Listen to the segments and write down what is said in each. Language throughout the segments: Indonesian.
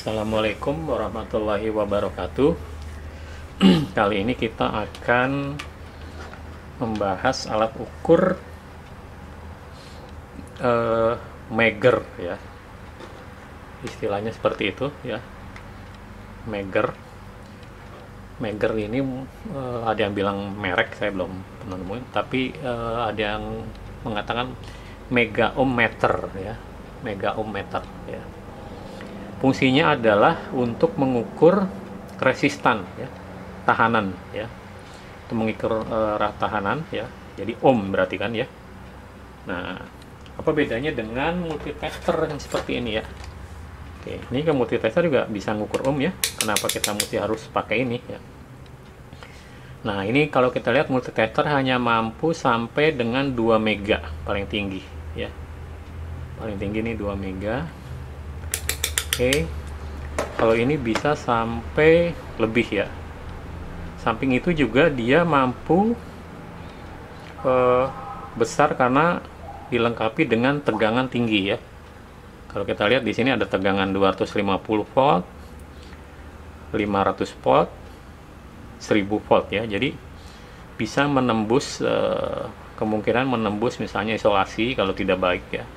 Assalamualaikum warahmatullahi wabarakatuh. Kali ini kita akan membahas alat ukur Megger ya. Istilahnya seperti itu ya. Megger. Megger ini ada yang bilang merek, saya belum pernah nemuin, tapi ada yang mengatakan mega ohm meter ya. Mega ohm meter ya. Fungsinya adalah untuk mengukur resistan ya, tahanan ya. Itu mengukur tahanan ya. Jadi ohm berarti kan ya. Nah, apa bedanya dengan multitester yang seperti ini ya? Oke, ini ke multitester juga bisa mengukur ohm ya. Kenapa kita mesti harus pakai ini ya? Nah, ini kalau kita lihat multitester hanya mampu sampai dengan 2 mega paling tinggi ya. Paling tinggi nih 2 mega. Oke, kalau ini bisa sampai lebih ya. Samping itu juga dia mampu besar karena dilengkapi dengan tegangan tinggi ya. Kalau kita lihat di sini ada tegangan 250 volt, 500 volt, 1000 volt ya. Jadi bisa menembus kemungkinan menembus misalnya isolasi kalau tidak baik ya.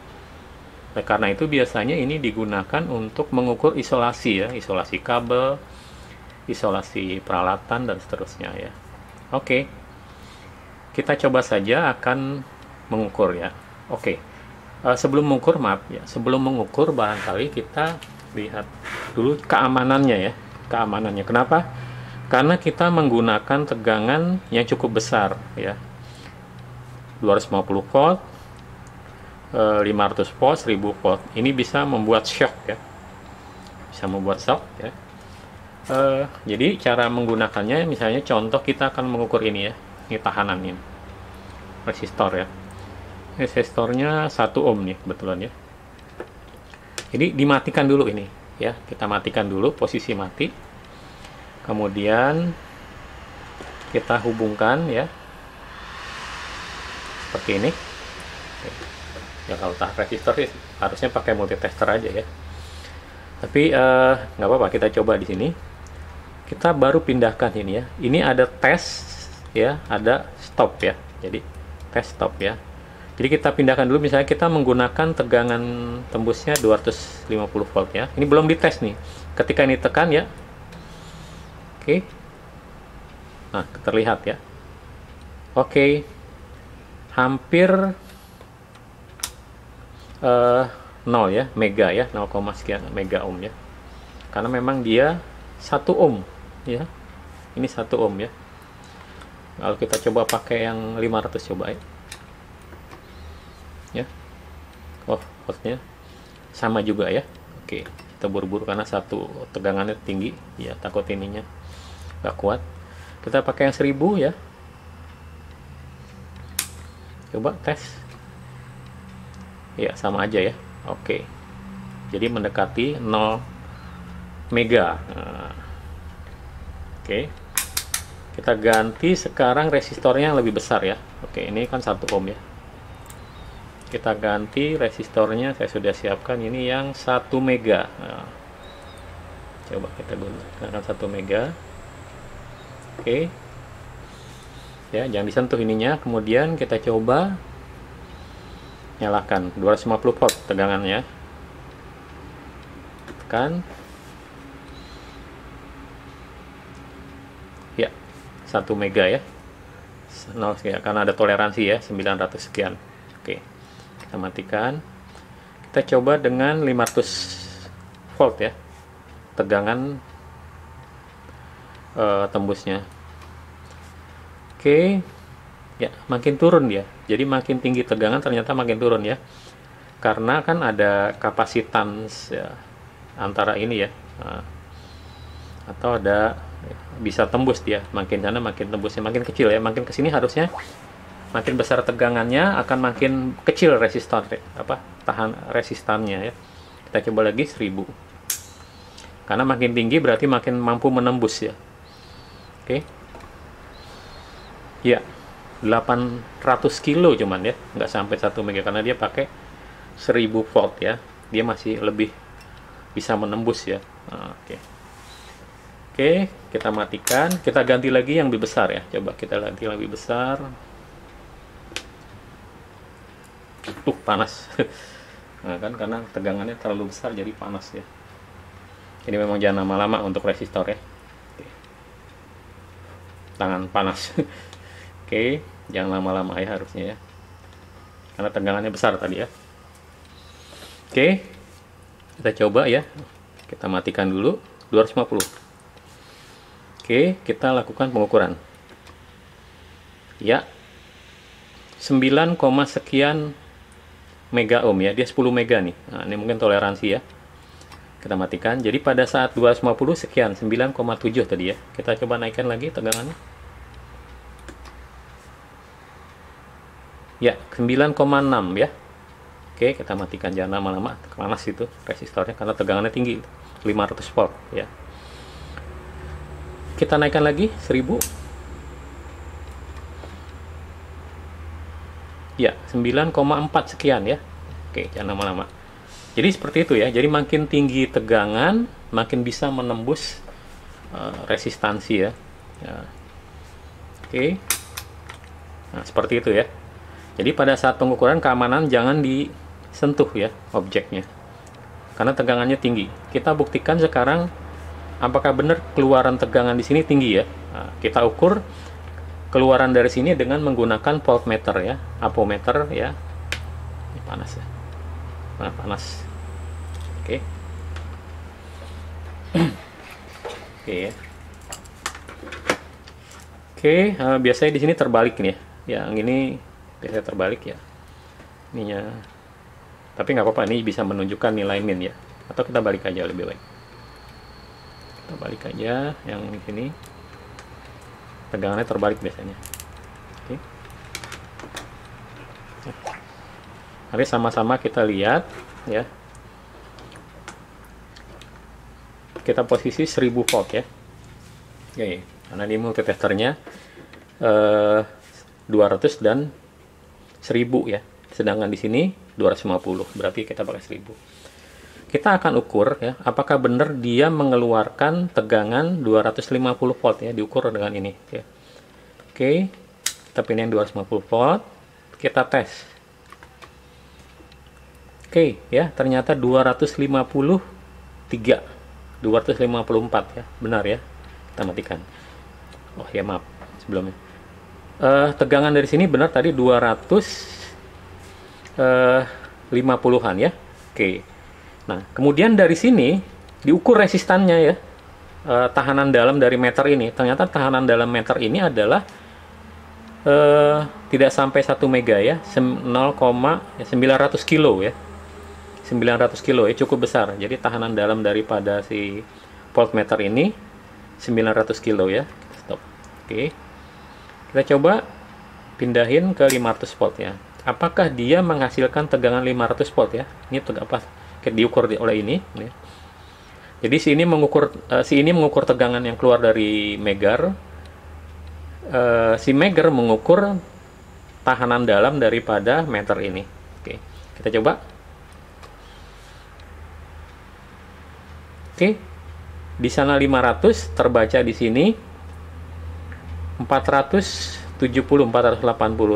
Nah, karena itu biasanya ini digunakan untuk mengukur isolasi ya, isolasi kabel, isolasi peralatan dan seterusnya ya. Oke, kita coba saja akan mengukur ya. Oke, sebelum mengukur maaf ya, sebelum mengukur barangkali kita lihat dulu keamanannya ya, keamanannya. Kenapa? Karena kita menggunakan tegangan yang cukup besar ya, 250 volt. 500 volt, 1000 volt. Ini bisa membuat shock ya. Bisa membuat shock ya. Jadi cara menggunakannya misalnya contoh kita akan mengukur ini ya. Ini tahanan ini. Resistor ya. Resistornya 1 ohm nih kebetulan ya. Jadi dimatikan dulu ini ya. Kita matikan dulu posisi mati. Kemudian kita hubungkan ya. Seperti ini. Ya kalau tahap resistor sih harusnya pakai multitester aja ya. Tapi nggak apa-apa, kita coba di sini. Kita baru pindahkan ini ya. Ini ada tes ya, ada stop ya. Jadi tes stop ya. Jadi kita pindahkan dulu, misalnya kita menggunakan tegangan tembusnya 250 volt ya. Ini belum dites nih. Ketika ini tekan ya. Oke. Nah, terlihat ya. Oke. Hampir 0 ya, mega ya, 0, sekian mega ohm ya. Karena memang dia 1 ohm ya. Ini 1 ohm ya. Kalau kita coba pakai yang 500 coba ya. Ya. Oh, voltnya sama juga ya. Oke, kita buru-buru karena satu tegangannya tinggi ya, takut ininya nggak kuat. Kita pakai yang 1000 ya. Coba tes. Ya, sama aja ya. Oke. Jadi mendekati 0 mega. Nah. Oke. Kita ganti sekarang resistornya yang lebih besar ya. Oke, ini kan 1 ohm ya. Kita ganti resistornya, saya sudah siapkan ini yang 1 mega. Nah. Coba kita gunakan 1 mega. Oke. Ya, jangan disentuh ininya. Kemudian kita coba nyalakan 250 volt tegangannya, tekan ya, 1 mega ya, 0 sekian, karena ada toleransi ya 900 sekian. Oke, kita matikan, kita coba dengan 500 volt ya, tegangan tembusnya. Oke ya, makin turun dia. Jadi makin tinggi tegangan ternyata makin turun ya. Karena kan ada kapasitans ya, antara ini ya. Nah, atau ada bisa tembus dia. Makin sana makin tembusnya makin kecil ya. Makin kesini harusnya makin besar tegangannya akan makin kecil resistor tahan resistannya ya. Kita coba lagi 1000. Karena makin tinggi berarti makin mampu menembus ya. Oke. Ya. 800 kilo cuman ya, nggak sampai 1 mega karena dia pakai 1000 volt ya. Dia masih lebih bisa menembus ya. Oke. Oke, kita matikan, kita ganti lagi yang lebih besar ya. Coba kita ganti yang lebih besar. Panas. Nah, kan karena tegangannya terlalu besar jadi panas ya. Ini memang jangan lama-lama untuk resistor ya. Oke. Tangan panas. Oke, jangan lama-lama ya harusnya ya. Karena tegangannya besar tadi ya. Oke. Kita coba ya. Kita matikan dulu 250. Oke, kita lakukan pengukuran. Ya. 9, sekian mega ohm ya, dia 10 mega nih. Nah, ini mungkin toleransi ya. Kita matikan. Jadi pada saat 250 sekian, 9,7 tadi ya. Kita coba naikkan lagi tegangannya. Ya, 9,6 ya. Oke, kita matikan, jangan lama-lama, panas itu resistornya karena tegangannya tinggi, 500 volt ya. Kita naikkan lagi 1000. Ya, 9,4 sekian ya. Oke, jangan lama-lama. Jadi seperti itu ya. Jadi makin tinggi tegangan, makin bisa menembus resistansi ya. Oke. Nah, seperti itu ya. Jadi pada saat pengukuran keamanan jangan disentuh ya objeknya. Karena tegangannya tinggi. Kita buktikan sekarang apakah benar keluaran tegangan di sini tinggi ya. Nah, kita ukur keluaran dari sini dengan menggunakan voltmeter ya, ampometer ya. Ini panas ya. Panas. Oke. Oke ya. Oke, biasanya di sini terbalik nih ya. Yang ini biasanya terbalik ya. Ininya. Tapi nggak apa-apa, ini bisa menunjukkan nilai min ya. Atau kita balik aja lebih baik. Kita balik aja yang di sini. Tegangannya terbalik biasanya. Oke. Mari sama-sama kita lihat ya. Kita posisi 1000 volt ya. Oke, karena ini multitesternya 200 dan 1000 ya. Sedangkan di sini 250, berarti kita pakai 1000. Kita akan ukur ya, apakah benar dia mengeluarkan tegangan 250 volt ya, diukur dengan ini ya. Oke, kita pilih yang 250 volt, kita tes. Oke ya, ternyata 254 ya, benar ya. Kita matikan. Oh ya, maaf sebelumnya. Tegangan dari sini benar tadi 250-an ya. Oke. Nah, kemudian dari sini diukur resistannya ya, tahanan dalam dari meter ini. Ternyata tahanan dalam meter ini adalah tidak sampai 1 mega ya, 900 kilo ya. 900 kilo ya, cukup besar. Jadi tahanan dalam daripada si voltmeter ini 900 kilo ya. Stop. Oke. Kita coba pindahin ke 500 volt ya. Apakah dia menghasilkan tegangan 500 volt ya? Ini apa? Diukur oleh ini ya. Jadi si ini mengukur tegangan yang keluar dari megar, si megar mengukur tahanan dalam daripada meter ini. Oke, kita coba. Oke, di sana 500, terbaca di sini 470 480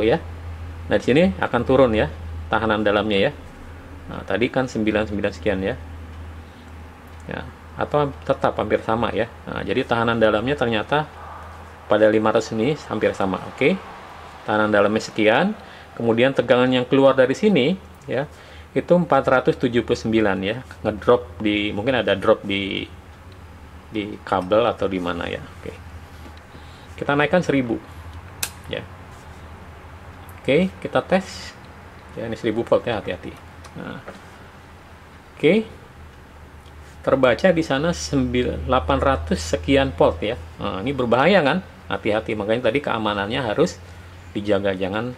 ya. Nah, di sini akan turun ya tahanan dalamnya ya. Nah, tadi kan 99 sekian ya. Ya, atau tetap hampir sama ya. Nah, jadi tahanan dalamnya ternyata pada 500 ini hampir sama. Oke. Tahanan dalamnya sekian. Kemudian tegangan yang keluar dari sini ya, itu 479 ya. Ngedrop di, mungkin ada drop di kabel atau di mana ya. Oke. Kita naikkan 1000 ya. Oke, kita tes. Ya, ini 1000 volt ya, hati-hati. Nah, oke, terbaca di sana 800 sekian volt ya. Nah, ini berbahaya kan? Hati-hati, makanya tadi keamanannya harus dijaga, jangan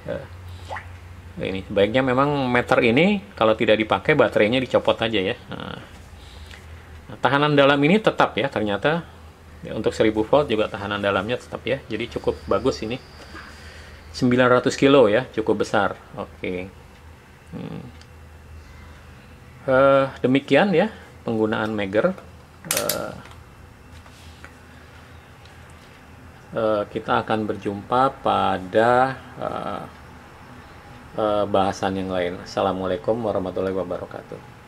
ini. Sebaiknya memang meter ini kalau tidak dipakai baterainya dicopot aja ya. Nah, tahanan dalam ini tetap ya, ternyata ya, untuk 1000 volt juga tahanan dalamnya tetap ya. Jadi cukup bagus ini. 900 kilo ya, cukup besar. Oke. Demikian ya penggunaan Megger. Kita akan berjumpa pada bahasan yang lain. Assalamualaikum warahmatullahi wabarakatuh.